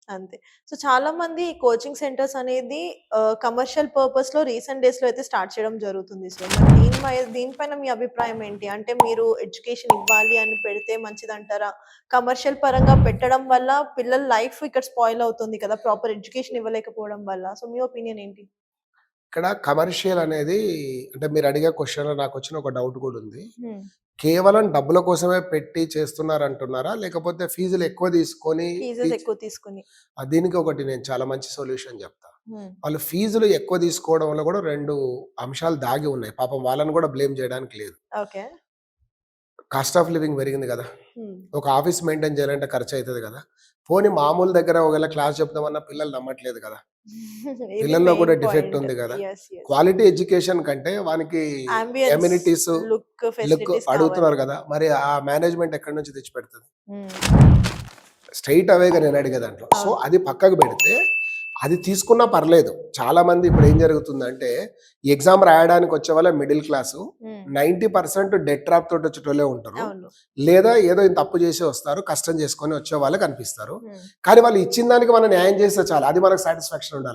అంతే. సో, చాలా మంది కోచింగ్ సెంటర్స్ అనేది కమర్షియల్ పర్పస్‌లో రీసెంట్ డేస్‌లో అయితే స్టార్ట్ చేయడం జరుగుతుంది. సో, మరి దీనిపైన మీ అభిప్రాయం ఏంటి? అంటే మీరు ఎడ్యుకేషన్ ఇవ్వాలి అని పెడితే మంచిదంటారా? కమర్షియల్ పరంగా పెట్టడం వల్ల పిల్లల లైఫ్ ఇక్కడ స్పాయిల్ అవుతుంది కదా! ప్రాపర్ ఎడ్యుకేషన్ ఇవ్వలేకపోవడం వల్ల. సో, మీ ఒపీనియన్ ఏంటి? ఇక్కడ కమర్షియల్ అనేది అంటే మీరు అడిగే క్వెషన్‌లో నాకొచ్చిన ఒక డౌట్ కూడా ఉంది. హ్మ్. కేవలం డబ్బుల కోసమే పెట్టి చేస్తున్నారంటున్నారా? లేకపోతే ఫీజులు ఎక్కువ తీసుకొని ఫీజెస్ ఎక్కువ తీసుకొని. దీనికి ఒకటి నేను చాలా మంచి సొల్యూషన్ చెప్తా. హ్మ్. వాళ్ళు ఫీజులు ఎక్కువ తీసుకోవడంలో కూడా 2 అంశాలు దాగి ఉన్నాయి. పాపం వాళ్ళని కూడా బ్లేమ్ చేయడానికి లేదు. ఓకే. కాస్ట్ ఆఫ్ లివింగ్ పెరిగింది కదా! హ్మ్. ఒక ఆఫీస్ మెయింటైన్ చేయాలంటే ఖర్చయితది కదా! పోనీ మామూలు దగ్గర ఒకవేళ క్లాస్ చెప్దామన్నా పిల్లలు నమ్మట్లేదు కదా! ఇది పిల్లల్లో కూడా మెయిన్ డిఫెక్ట్ పాయింట్. ఉంది కదా! యెస్. యెస్. క్వాలిటీ ఎడ్యుకేషన్ కంటే వానికి ambience, amenities, look, look facilities కావాలి. అడుగుతున్నారు కదా! మరి ఆ మేనేజ్‌మెంట్ ఎక్కడి నుంచి తెచ్చిపెడతది? హ్మ్. స్ట్రెయిట్ అవేగా నేను అడిగే దాంట్లో. సో, అవును. అది పక్కకు పెడితే, అది తీసుకున్నా పర్లేదు. చాలామంది ఇప్పుడు ఏం జరుగుతుందంటే, ఈ ఎగ్జామ్ రాయడానికి వచ్చేవాళ్ళే మిడిల్ క్లాసు. హ్మ్. 90% డెట్ ట్రాప్ తోటి వచ్చేటోళ్ళే ఉంటారు. అవును. లేదా ఏదో ఇంత అప్పు చేసి వస్తారు. కష్టం చేసుకొని వచ్చేవాళ్ళే కనిపిస్తారు. హ్మ్. కానీ వాళ్ళు ఇచ్చిన దానికి మనం న్యాయం చేస్తే చాలు. అది మనకు సాటిస్ఫాక్షన్ ఉండాలి.